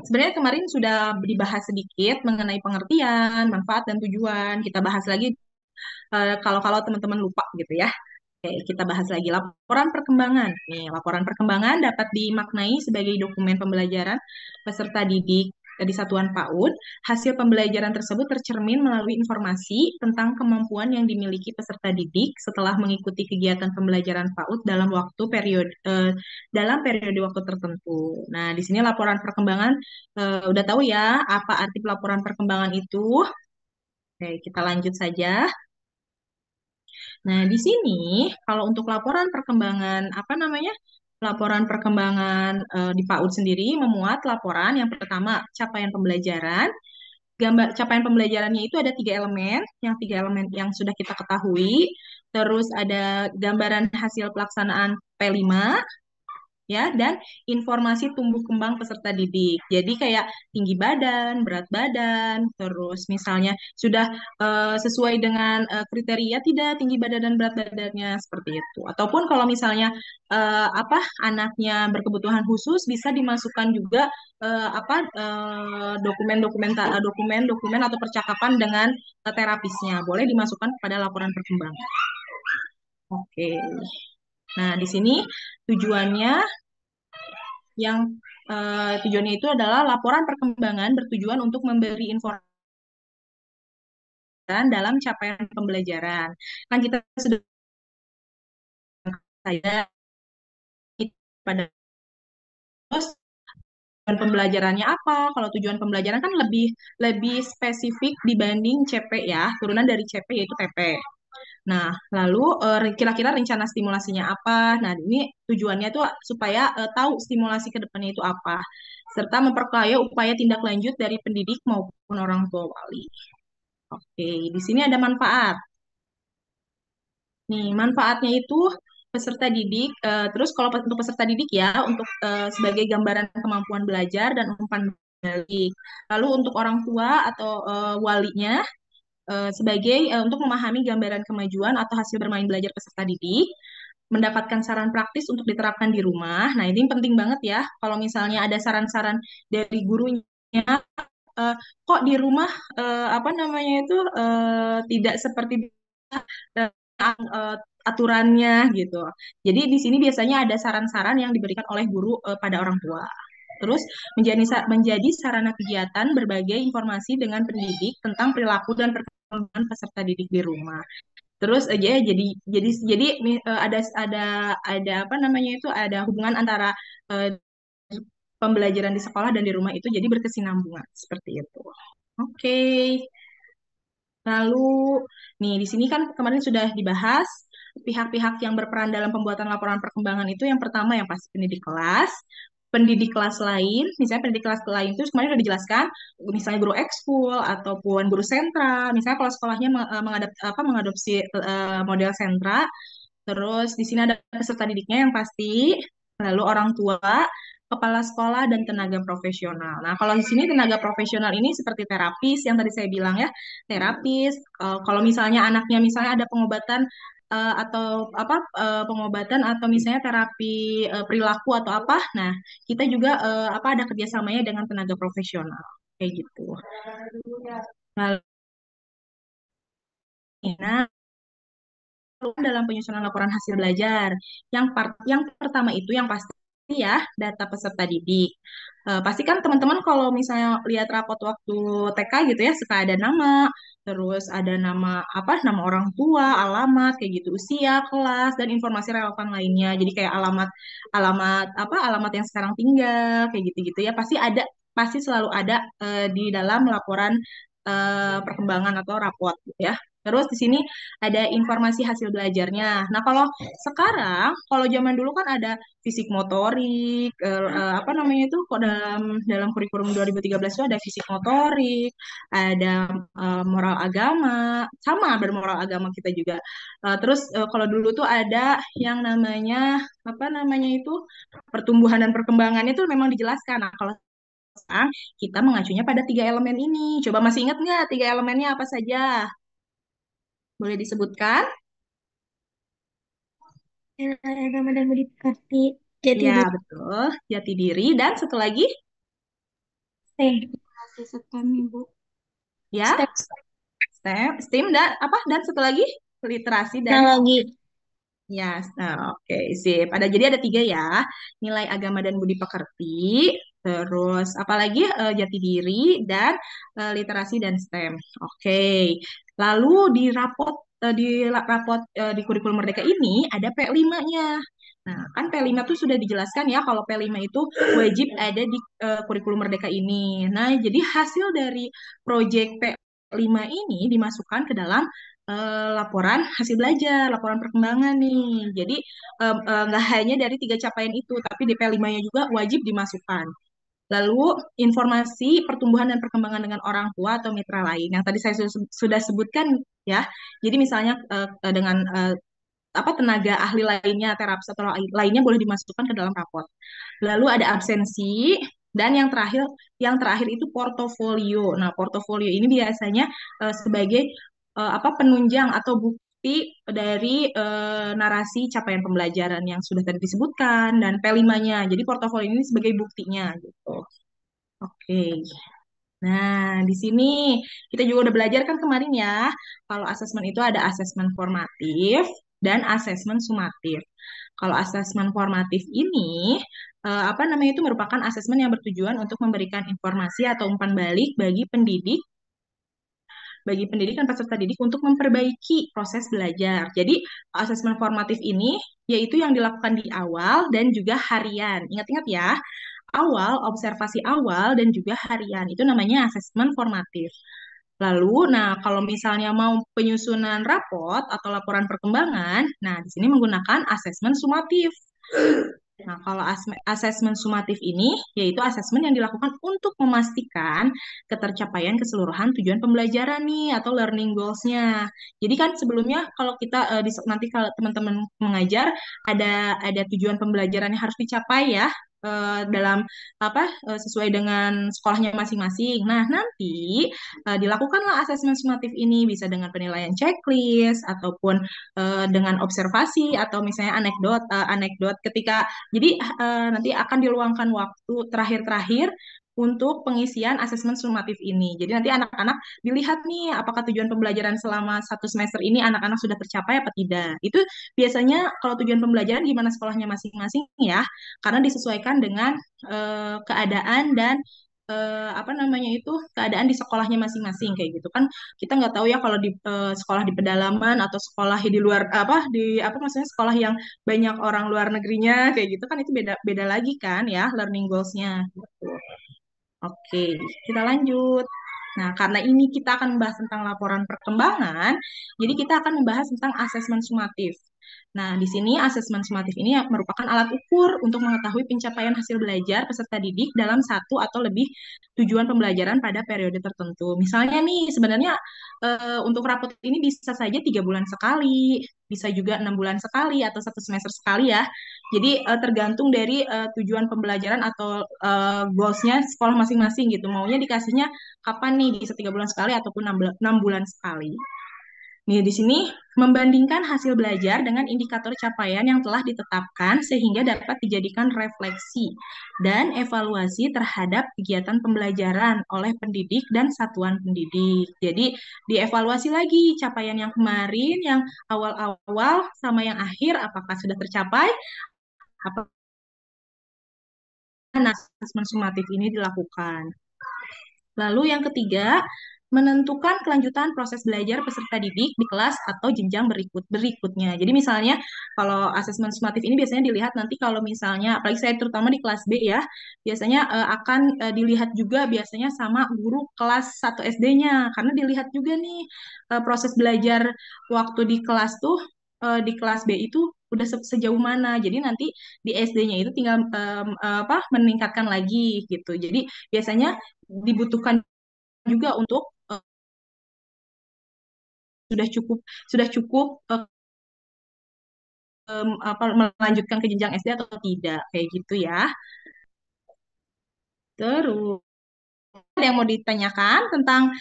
sebenarnya kemarin sudah dibahas sedikit mengenai pengertian, manfaat, dan tujuan. Kita bahas lagi kalau teman-teman lupa gitu ya. Oke, kita bahas lagi laporan perkembangan. Nih, laporan perkembangan dapat dimaknai sebagai dokumen pembelajaran peserta didik di satuan PAUD. Hasil pembelajaran tersebut tercermin melalui informasi tentang kemampuan yang dimiliki peserta didik setelah mengikuti kegiatan pembelajaran PAUD dalam periode waktu tertentu. Nah, di sini laporan perkembangan udah tahu ya apa arti laporan perkembangan itu. Oke, kita lanjut saja. Nah, di sini kalau untuk laporan perkembangan apa namanya? Laporan perkembangan di PAUD sendiri memuat laporan yang pertama capaian pembelajaran. Gambar capaian pembelajarannya itu ada tiga elemen yang sudah kita ketahui. Terus ada gambaran hasil pelaksanaan P5 ya, dan informasi tumbuh kembang peserta didik. Jadi kayak tinggi badan, berat badan, terus misalnya sudah sesuai dengan kriteria tidak tinggi badan dan berat badannya seperti itu. Ataupun kalau misalnya anaknya berkebutuhan khusus bisa dimasukkan juga dokumen-dokumen atau percakapan dengan terapisnya. Boleh dimasukkan pada laporan perkembangan. Oke. Nah, di sini tujuannya yang tujuannya itu adalah laporan perkembangan bertujuan untuk memberi informasi dalam capaian pembelajaran. Kan kita sudah saya pada terus tujuan pembelajarannya apa? Kalau tujuan pembelajaran kan lebih lebih spesifik dibanding CP ya, turunan dari CP yaitu TP. Nah, lalu kira-kira rencana stimulasinya apa? Nah, ini tujuannya tuh supaya tahu stimulasi ke depannya itu apa, serta memperkaya upaya tindak lanjut dari pendidik maupun orang tua wali. Oke, di sini ada manfaat. Nih, manfaatnya itu peserta didik, terus kalau untuk peserta didik ya, untuk sebagai gambaran kemampuan belajar dan umpan balik. Lalu untuk orang tua atau walinya, sebagai untuk memahami gambaran kemajuan atau hasil bermain belajar peserta didik, mendapatkan saran praktis untuk diterapkan di rumah. Nah, ini penting banget ya, kalau misalnya ada saran-saran dari gurunya, kok di rumah apa namanya itu tidak seperti eh, aturannya gitu. Jadi di sini biasanya ada saran-saran yang diberikan oleh guru pada orang tua. Terus menjadi sarana kegiatan berbagai informasi dengan pendidik tentang perilaku dan perkembangan peserta didik di rumah. Terus aja jadi ada apa namanya itu ada hubungan antara eh, pembelajaran di sekolah dan di rumah itu jadi berkesinambungan seperti itu. Oke. Lalu, nih di sini kan kemarin sudah dibahas pihak-pihak yang berperan dalam pembuatan laporan perkembangan itu yang pertama yang pasti pendidik kelas lain, misalnya pendidik kelas lain itu kemarin sudah dijelaskan, misalnya guru ekskul ataupun guru sentra, misalnya kalau sekolahnya mengadopsi model sentra, terus di sini ada peserta didiknya yang pasti, lalu orang tua, kepala sekolah, dan tenaga profesional. Nah, kalau di sini tenaga profesional ini seperti terapis yang tadi saya bilang ya, terapis. Kalau misalnya anaknya misalnya ada pengobatan atau pengobatan atau misalnya terapi perilaku atau apa, nah kita juga ada kerjasamanya dengan tenaga profesional kayak gitu. Nah, dalam penyusunan laporan hasil belajar. Yang pertama itu yang pasti ya data peserta didik. Pasti kan teman-teman kalau misalnya lihat rapot waktu TK gitu ya suka ada nama, terus ada nama orang tua, alamat kayak gitu, usia, kelas dan informasi relevan lainnya. Jadi kayak alamat yang sekarang tinggal kayak gitu-gitu ya pasti selalu ada di dalam laporan perkembangan atau rapot gitu ya. Terus di sini ada informasi hasil belajarnya. Nah, kalau zaman dulu kan ada fisik motorik, apa namanya itu, kok dalam kurikulum 2013 itu ada fisik motorik, ada moral agama, sama bermoral agama kita juga. Terus kalau dulu tuh ada yang namanya apa namanya itu pertumbuhan dan perkembangan itu memang dijelaskan. Nah, kalau sekarang kita mengacunya pada tiga elemen ini. Coba masih ingat nggak tiga elemennya apa saja? Boleh disebutkan? Agama dan budi pekerti jati Iya, diri. betul. Jati diri. Dan satu lagi, T. Masih STEM, Ibu. Ya, Step STEM dan apa? Dan satu lagi literasi dan teknologi. ya, nah, oke, sip. Jadi ada tiga ya, nilai agama dan budi pekerti, terus apalagi jati diri dan literasi dan STEM. Oke, lalu di kurikulum Merdeka ini ada P5-nya. Nah, kan P5 tuh sudah dijelaskan ya kalau P5 itu wajib ada di kurikulum Merdeka ini. Nah, jadi hasil dari proyek P5 ini dimasukkan ke dalam laporan hasil belajar, laporan perkembangan nih. Jadi nggak hanya dari tiga capaian itu, tapi DP5-nya juga wajib dimasukkan. Lalu informasi pertumbuhan dan perkembangan dengan orang tua atau mitra lain yang tadi saya sudah sebutkan ya. Jadi misalnya dengan apa tenaga ahli lainnya, terapis atau lainnya boleh dimasukkan ke dalam raport. Lalu ada absensi dan yang terakhir itu portofolio. Nah, portofolio ini biasanya sebagai apa penunjang atau bukti dari narasi capaian pembelajaran yang sudah tadi disebutkan dan P5-nya. Jadi portofolio ini sebagai buktinya gitu. Oke. Nah, di sini kita juga udah belajar kan kemarin ya, kalau asesmen itu ada asesmen formatif dan asesmen sumatif. Kalau asesmen formatif ini, apa namanya itu merupakan asesmen yang bertujuan untuk memberikan informasi atau umpan balik bagi pendidik dan peserta didik untuk memperbaiki proses belajar. Jadi, asesmen formatif ini yaitu yang dilakukan di awal dan juga harian. Ingat-ingat ya, awal, observasi awal, dan juga harian. Itu namanya asesmen formatif. Lalu, nah kalau misalnya mau penyusunan raport atau laporan perkembangan, nah di sini menggunakan asesmen sumatif. Nah, kalau asesmen sumatif ini yaitu asesmen yang dilakukan untuk memastikan ketercapaian keseluruhan tujuan pembelajaran nih atau learning goals-nya. Jadi kan sebelumnya kalau kita nanti kalau teman-teman mengajar ada tujuan pembelajaran yang harus dicapai ya dalam apa sesuai dengan sekolahnya masing-masing. Nah, nanti dilakukanlah asesmen sumatif ini bisa dengan penilaian checklist ataupun dengan observasi atau misalnya anekdot ketika jadi nanti akan diluangkan waktu terakhir-terakhir untuk pengisian asesmen sumatif ini. Jadi nanti anak-anak dilihat nih apakah tujuan pembelajaran selama satu semester ini anak-anak sudah tercapai apa tidak. Itu biasanya kalau tujuan pembelajaran gimana sekolahnya masing-masing ya, karena disesuaikan dengan keadaan dan apa namanya itu keadaan di sekolahnya masing-masing kayak gitu kan kita nggak tahu ya kalau di sekolah di pedalaman atau sekolah di luar apa di apa maksudnya sekolah yang banyak orang luar negerinya kayak gitu kan itu beda beda lagi kan ya learning goals-nya gitu. Oke, kita lanjut. Nah, karena ini kita akan membahas tentang laporan perkembangan, jadi kita akan membahas tentang asesmen sumatif. Nah, di sini asesmen sumatif ini merupakan alat ukur untuk mengetahui pencapaian hasil belajar peserta didik dalam satu atau lebih tujuan pembelajaran pada periode tertentu. Misalnya nih, sebenarnya untuk rapot ini bisa saja 3 bulan sekali, bisa juga 6 bulan sekali atau satu semester sekali ya. Jadi tergantung dari tujuan pembelajaran atau goals-nya sekolah masing-masing gitu. Maunya dikasihnya kapan nih, bisa 3 bulan sekali ataupun 6 bulan sekali. Nih, di sini membandingkan hasil belajar dengan indikator capaian yang telah ditetapkan sehingga dapat dijadikan refleksi dan evaluasi terhadap kegiatan pembelajaran oleh pendidik dan satuan pendidik. Jadi, dievaluasi lagi capaian yang kemarin, yang awal-awal sama yang akhir, apakah sudah tercapai, apakah asesmen sumatif ini dilakukan. Lalu yang ketiga, menentukan kelanjutan proses belajar peserta didik di kelas atau jenjang berikutnya. Jadi misalnya kalau asesmen sumatif ini biasanya dilihat nanti kalau misalnya, apalagi saya terutama di kelas B ya, biasanya akan dilihat juga biasanya sama guru kelas 1 SD-nya. Karena dilihat juga nih proses belajar waktu di kelas tuh, di kelas B itu udah sejauh mana. Jadi nanti di SD-nya itu tinggal apa meningkatkan lagi gitu. Jadi biasanya dibutuhkan juga untuk sudah cukup apa melanjutkan ke jenjang SD atau tidak kayak gitu ya. Terus ada yang mau ditanyakan tentang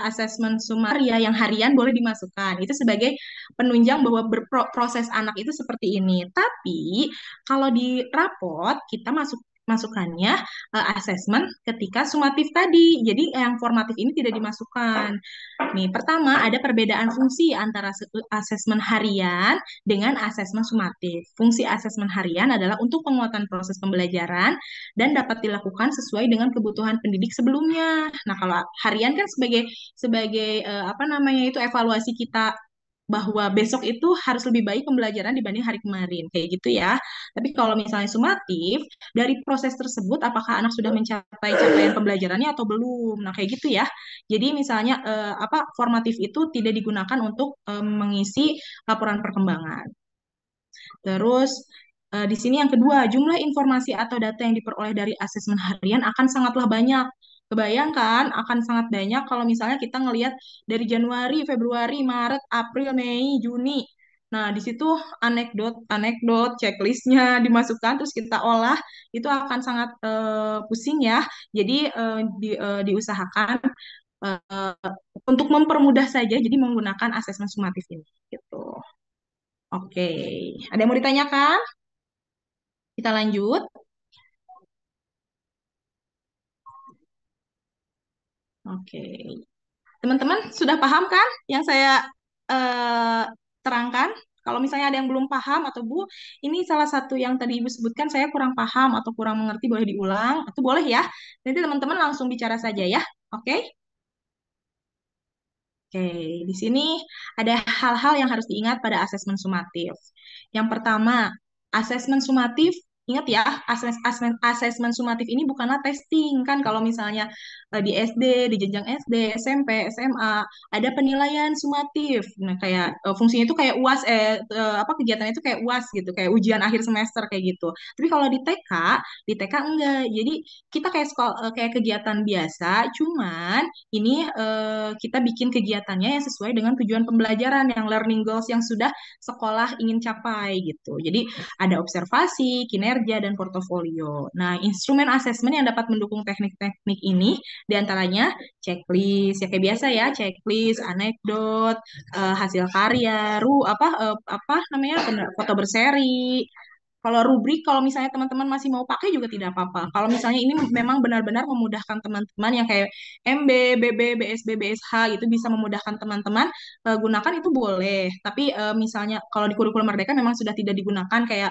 asesmen sumaria yang harian boleh dimasukkan. Itu sebagai penunjang bahwa proses anak itu seperti ini. Tapi kalau di rapot kita masukannya asesmen ketika sumatif tadi. Jadi yang formatif ini tidak dimasukkan. Nih, pertama ada perbedaan fungsi antara asesmen harian dengan asesmen sumatif. Fungsi asesmen harian adalah untuk penguatan proses pembelajaran dan dapat dilakukan sesuai dengan kebutuhan pendidik sebelumnya. Nah, kalau harian kan sebagai sebagai apa namanya itu evaluasi kita bahwa besok itu harus lebih baik pembelajaran dibanding hari kemarin, kayak gitu ya. Tapi kalau misalnya sumatif, dari proses tersebut apakah anak sudah mencapai capaian pembelajarannya atau belum? Nah, kayak gitu ya. Jadi misalnya apa formatif itu tidak digunakan untuk mengisi laporan perkembangan. Terus di sini yang kedua, jumlah informasi atau data yang diperoleh dari asesmen harian akan sangatlah banyak. Kebayangkan akan sangat banyak kalau misalnya kita ngelihat dari Januari, Februari, Maret, April, Mei, Juni. Nah, di situ anekdot, checklistnya dimasukkan, terus kita olah, itu akan sangat pusing ya. Jadi diusahakan eh, untuk mempermudah saja, jadi menggunakan asesmen sumatif ini. Gitu. Oke, ada yang mau ditanyakan? Kita lanjut. Oke, teman-teman sudah paham kan yang saya eh, terangkan? Kalau misalnya ada yang belum paham atau Bu, ini salah satu yang tadi Ibu sebutkan saya kurang paham atau kurang mengerti boleh diulang atau boleh ya. Nanti teman-teman langsung bicara saja ya. Oke? Oke, di sini ada hal-hal yang harus diingat pada asesmen sumatif. Yang pertama, asesmen sumatif, ingat ya, asesmen sumatif ini bukanlah testing kan kalau misalnya di SD, di jenjang SD, SMP, SMA, ada penilaian sumatif. Nah, kayak fungsinya itu kayak UAS apa kegiatannya itu kayak UAS gitu, kayak ujian akhir semester kayak gitu. Tapi kalau di TK enggak. Jadi kita kayak sekolah, kayak kegiatan biasa, cuman ini kita bikin kegiatannya yang sesuai dengan tujuan pembelajaran yang learning goals yang sudah sekolah ingin capai gitu. Jadi ada observasi, kinerja, dan portofolio. Nah, instrumen asesmen yang dapat mendukung teknik-teknik ini diantaranya checklist, ya kayak biasa ya, checklist, anekdot, hasil karya, apa namanya, foto berseri, kalau rubrik, kalau misalnya teman-teman masih mau pakai juga tidak apa-apa. Kalau misalnya ini memang benar-benar memudahkan teman-teman yang kayak MB, BB, BSB, BSH itu bisa memudahkan teman-teman gunakan itu boleh. Tapi misalnya kalau di kurikulum Merdeka memang sudah tidak digunakan kayak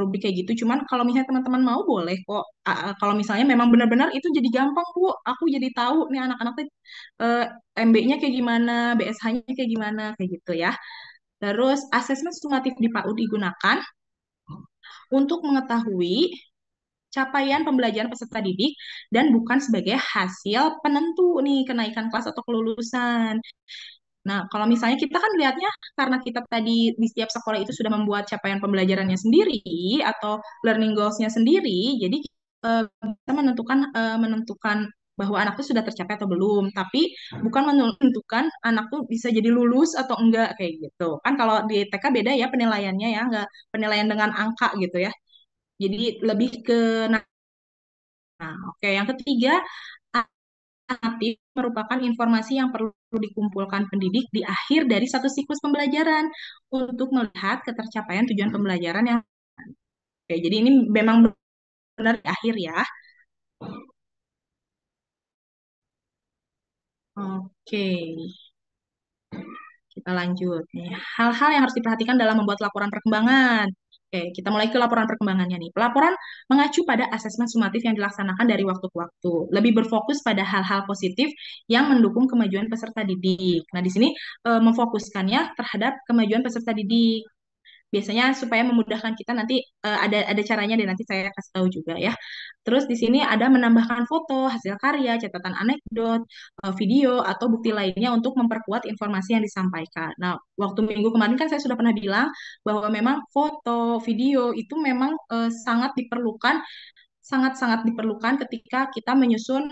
rubrik kayak gitu. Cuman kalau misalnya teman-teman mau boleh kok. Kalau misalnya memang benar-benar itu jadi gampang Bu, aku jadi tahu nih anak-anak tuh uh, MB-nya kayak gimana, BSH-nya kayak gimana kayak gitu ya. Terus asesmen sumatif di PAUD digunakan untuk mengetahui capaian pembelajaran peserta didik dan bukan sebagai hasil penentu nih kenaikan kelas atau kelulusan. Nah, kalau misalnya kita kan lihatnya karena kita tadi di setiap sekolah itu sudah membuat capaian pembelajarannya sendiri atau learning goals-nya sendiri, jadi kita menentukan bahwa anak itu sudah tercapai atau belum, tapi bukan menentukan anak tuh bisa jadi lulus atau enggak kayak gitu. Kan kalau di TK beda ya penilaiannya ya, enggak penilaian dengan angka gitu ya. Jadi lebih ke nah, oke. Yang ketiga, alternatif merupakan informasi yang perlu dikumpulkan pendidik di akhir dari satu siklus pembelajaran untuk melihat ketercapaian tujuan pembelajaran yang oke. Jadi ini memang benar di akhir ya. Oke, kita lanjut nih. Hal-hal yang harus diperhatikan dalam membuat laporan perkembangan. Oke, kita mulai ke laporan perkembangannya nih. Pelaporan mengacu pada asesmen sumatif yang dilaksanakan dari waktu ke waktu. Lebih berfokus pada hal-hal positif yang mendukung kemajuan peserta didik. Nah, di sini memfokuskannya terhadap kemajuan peserta didik. Biasanya supaya memudahkan kita nanti ada caranya dan nanti saya kasih tahu juga ya. Terus di sini ada menambahkan foto, hasil karya, catatan anekdot, video atau bukti lainnya untuk memperkuat informasi yang disampaikan. Nah, waktu minggu kemarin kan saya sudah pernah bilang bahwa memang foto, video itu memang sangat-sangat diperlukan ketika kita menyusun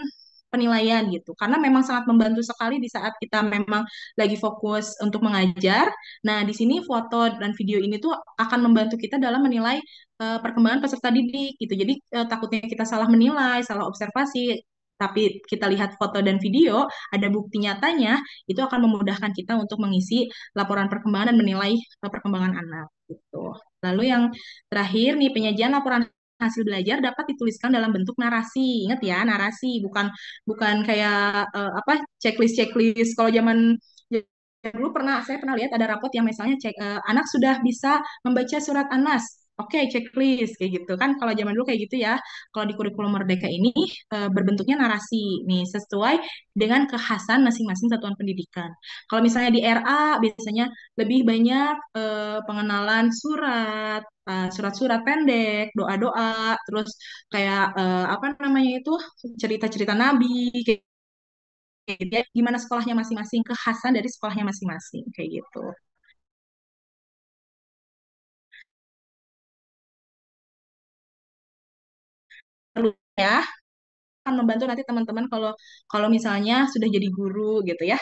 penilaian gitu. Karena memang sangat membantu sekali di saat kita memang lagi fokus untuk mengajar. Nah, di sini foto dan video ini tuh akan membantu kita dalam menilai perkembangan peserta didik gitu. Jadi takutnya kita salah menilai, salah observasi, tapi kita lihat foto dan video, ada bukti nyatanya, itu akan memudahkan kita untuk mengisi laporan perkembangan dan menilai perkembangan anak gitu. Lalu yang terakhir nih penyajian laporan hasil belajar dapat dituliskan dalam bentuk narasi. Ingat ya, narasi, bukan bukan kayak apa checklist-checklist. Kalau zaman dulu saya pernah lihat ada rapot yang misalnya anak sudah bisa membaca surat An-Nas. Oke, checklist kayak gitu kan. Kalau zaman dulu kayak gitu ya. Kalau di kurikulum Merdeka ini berbentuknya narasi nih sesuai dengan kekhasan masing-masing satuan pendidikan. Kalau misalnya di RA biasanya lebih banyak pengenalan surat, surat-surat pendek, doa-doa, terus kayak apa namanya itu cerita-cerita Nabi, kayak gitu ya. Gimana sekolahnya masing-masing, kekhasan dari sekolahnya masing-masing, kayak gitu. Perlu ya, akan membantu nanti teman-teman kalau kalau misalnya sudah jadi guru gitu ya.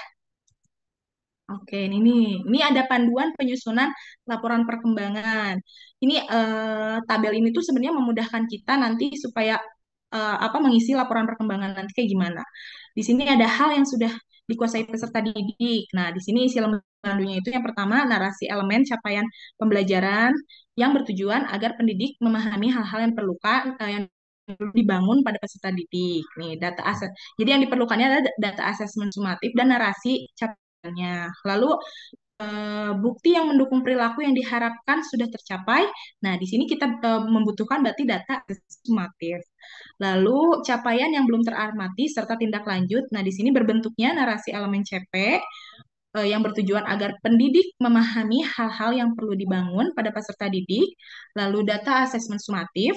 Oke, ini ada panduan penyusunan laporan perkembangan. Ini tabel ini tuh sebenarnya memudahkan kita nanti supaya apa mengisi laporan perkembangan nanti kayak gimana. Di sini ada hal yang sudah dikuasai peserta didik. Nah, di sini isi lembar pandunya itu yang pertama narasi elemen capaian pembelajaran yang bertujuan agar pendidik memahami hal-hal yang perlukan yang perlu dibangun pada peserta didik. Nih, data aset. Jadi yang diperlukannya adalah data asesmen sumatif dan narasi capaiannya. Lalu bukti yang mendukung perilaku yang diharapkan sudah tercapai. Nah, di sini kita membutuhkan berarti data sumatif. Lalu capaian yang belum teramati serta tindak lanjut. Nah, di sini berbentuknya narasi elemen CP yang bertujuan agar pendidik memahami hal-hal yang perlu dibangun pada peserta didik. Lalu data asesmen sumatif.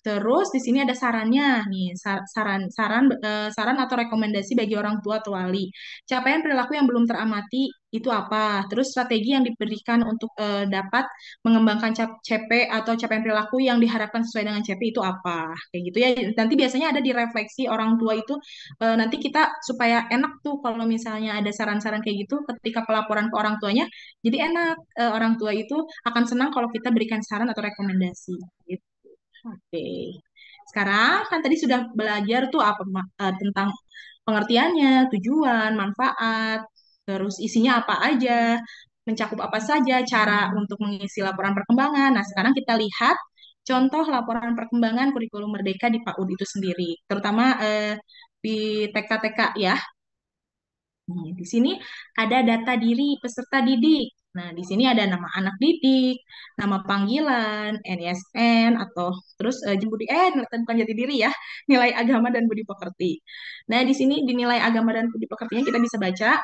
Terus di sini ada sarannya nih, saran saran saran atau rekomendasi bagi orang tua atau wali. Capaian perilaku yang belum teramati itu apa? Terus strategi yang diberikan untuk dapat mengembangkan CP atau capaian perilaku yang diharapkan sesuai dengan CP itu apa? Kayak gitu ya. Nanti biasanya ada di refleksi orang tua itu nanti kita supaya enak tuh kalau misalnya ada saran-saran kayak gitu ketika pelaporan ke orang tuanya, jadi enak orang tua itu akan senang kalau kita berikan saran atau rekomendasi. Gitu. Oke. Sekarang kan tadi sudah belajar tuh apa tentang pengertiannya, tujuan, manfaat, terus isinya apa aja, mencakup apa saja, cara untuk mengisi laporan perkembangan. Nah, sekarang kita lihat contoh laporan perkembangan kurikulum Merdeka di PAUD itu sendiri, terutama di TK-TK ya. Di sini ada data diri peserta didik. Nah, di sini ada nama anak didik, nama panggilan, NISN atau terus budi bukan jati diri ya, nilai agama dan budi pekerti. Nah, di sini di nilai agama dan budi pekertinya kita bisa baca,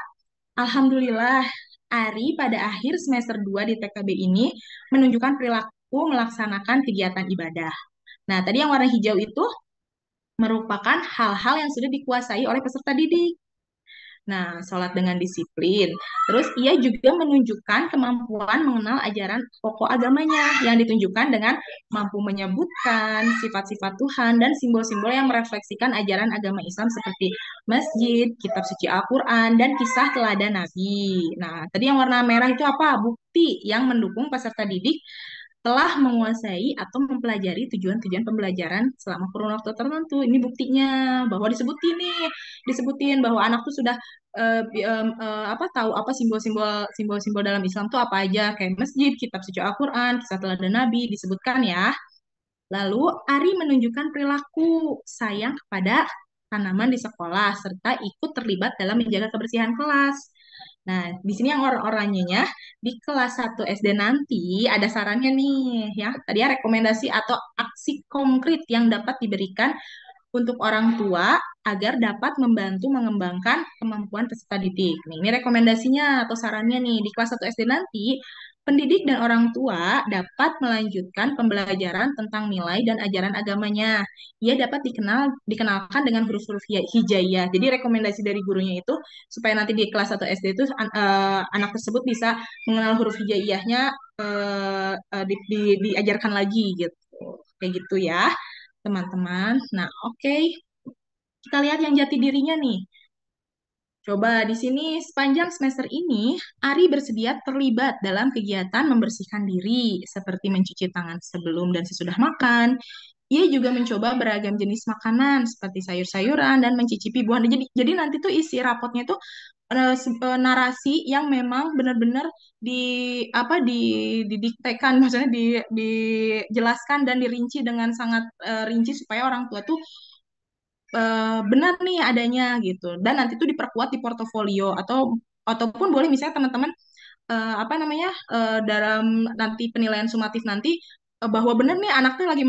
Alhamdulillah, Ari pada akhir semester 2 di TKB ini menunjukkan perilaku melaksanakan kegiatan ibadah. Nah, tadi yang warna hijau itu merupakan hal-hal yang sudah dikuasai oleh peserta didik. Nah, sholat dengan disiplin. Terus ia juga menunjukkan kemampuan mengenal ajaran pokok agamanya yang ditunjukkan dengan mampu menyebutkan sifat-sifat Tuhan dan simbol-simbol yang merefleksikan ajaran agama Islam seperti masjid, kitab suci Al-Quran, dan kisah teladan Nabi. Nah, tadi yang warna merah itu apa? Bukti yang mendukung peserta didik telah menguasai atau mempelajari tujuan-tujuan pembelajaran selama kurun waktu tertentu. Ini buktinya bahwa disebutin bahwa anak tuh sudah apa tahu apa simbol-simbol dalam Islam tuh apa aja kayak masjid, kitab suci Al-Quran, kisah teladan Nabi disebutkan ya. Lalu Ari menunjukkan perilaku sayang kepada tanaman di sekolah serta ikut terlibat dalam menjaga kebersihan kelas. Nah, di sini yang orang-orangnya di kelas 1 SD nanti ada sarannya nih ya. Tadi ya rekomendasi atau aksi konkret yang dapat diberikan untuk orang tua agar dapat membantu mengembangkan kemampuan peserta didik. Nih, ini rekomendasinya atau sarannya nih di kelas 1 SD nanti, pendidik dan orang tua dapat melanjutkan pembelajaran tentang nilai dan ajaran agamanya. Ia dapat dikenalkan dengan huruf-huruf hijaiyah. Jadi rekomendasi dari gurunya itu supaya nanti di kelas 1 SD itu anak tersebut bisa mengenal huruf hijaiyahnya diajarkan lagi gitu. Kayak gitu ya teman-teman. Nah, oke. Kita lihat yang jati dirinya nih. Coba di sini sepanjang semester ini, Ari bersedia terlibat dalam kegiatan membersihkan diri, seperti mencuci tangan sebelum dan sesudah makan. Ia juga mencoba beragam jenis makanan, seperti sayur-sayuran, dan mencicipi buah. Jadi nanti tuh isi rapotnya tuh narasi yang memang benar-benar di apa didiktekan, maksudnya dijelaskan dan dirinci dengan sangat rinci supaya orang tua tuh benar nih adanya gitu, dan nanti tuh diperkuat di portofolio ataupun boleh misalnya teman-teman apa namanya dalam nanti penilaian sumatif nanti bahwa benar nih anaknya lagi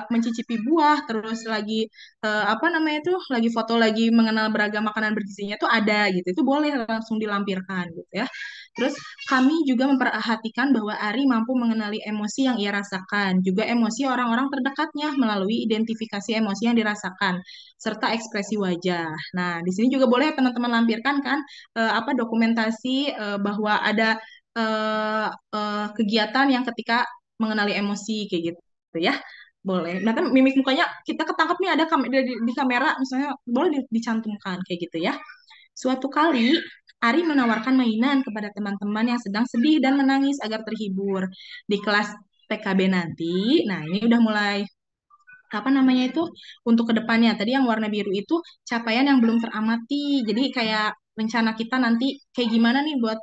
mencicipi buah, terus lagi apa namanya itu lagi foto lagi mengenal beragam makanan bergizinya tuh ada gitu, itu boleh langsung dilampirkan gitu ya. Terus kami juga memperhatikan bahwa Ari mampu mengenali emosi yang ia rasakan, juga emosi orang-orang terdekatnya melalui identifikasi emosi yang dirasakan serta ekspresi wajah. Nah, di sini juga boleh teman-teman lampirkan kan apa dokumentasi bahwa ada kegiatan yang ketika mengenali emosi kayak gitu ya. Boleh. Nah, kan mimik mukanya kita ketangkep nih ada di kamera misalnya, boleh dicantumkan kayak gitu ya. Suatu kali Ari menawarkan mainan kepada teman-teman yang sedang sedih dan menangis agar terhibur. Di kelas PKB nanti, nah ini udah mulai apa namanya itu untuk kedepannya. Tadi yang warna biru itu capaian yang belum teramati. Jadi kayak rencana kita nanti kayak gimana nih buat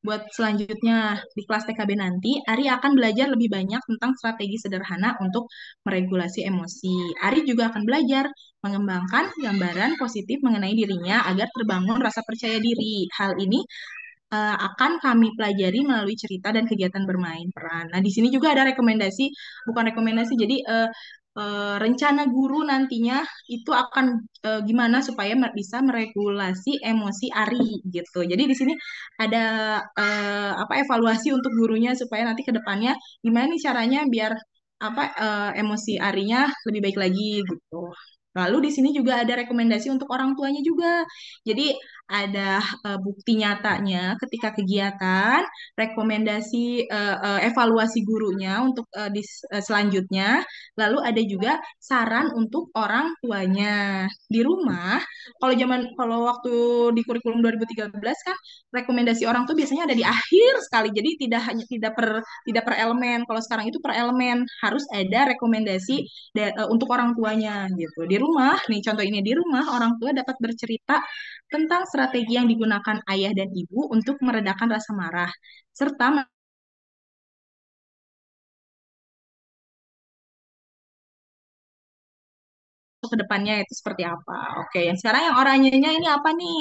buat selanjutnya di kelas TKB nanti, Ari akan belajar lebih banyak tentang strategi sederhana untuk meregulasi emosi. Ari juga akan belajar mengembangkan gambaran positif mengenai dirinya agar terbangun rasa percaya diri. Hal ini akan kami pelajari melalui cerita dan kegiatan bermain peran. Nah, di sini juga ada rekomendasi, bukan rekomendasi, jadi rencana guru nantinya itu akan gimana supaya bisa meregulasi emosi Ari gitu. Jadi di sini ada apa evaluasi untuk gurunya supaya nanti ke depannya gimana nih caranya biar apa emosi Arinya lebih baik lagi gitu. Lalu di sini juga ada rekomendasi untuk orang tuanya juga. Jadi ada bukti nyatanya ketika kegiatan, rekomendasi evaluasi gurunya untuk selanjutnya, lalu ada juga saran untuk orang tuanya. Di rumah, kalau waktu di kurikulum 2013 kan rekomendasi orang tua biasanya ada di akhir sekali. Jadi tidak per elemen. Kalau sekarang itu per elemen harus ada rekomendasi untuk orang tuanya gitu. Di rumah, nih contoh ini di rumah orang tua dapat bercerita tentang strategi yang digunakan ayah dan ibu untuk meredakan rasa marah, serta ke depannya itu seperti apa. Oke, yang sekarang yang oranyenya ini apa nih?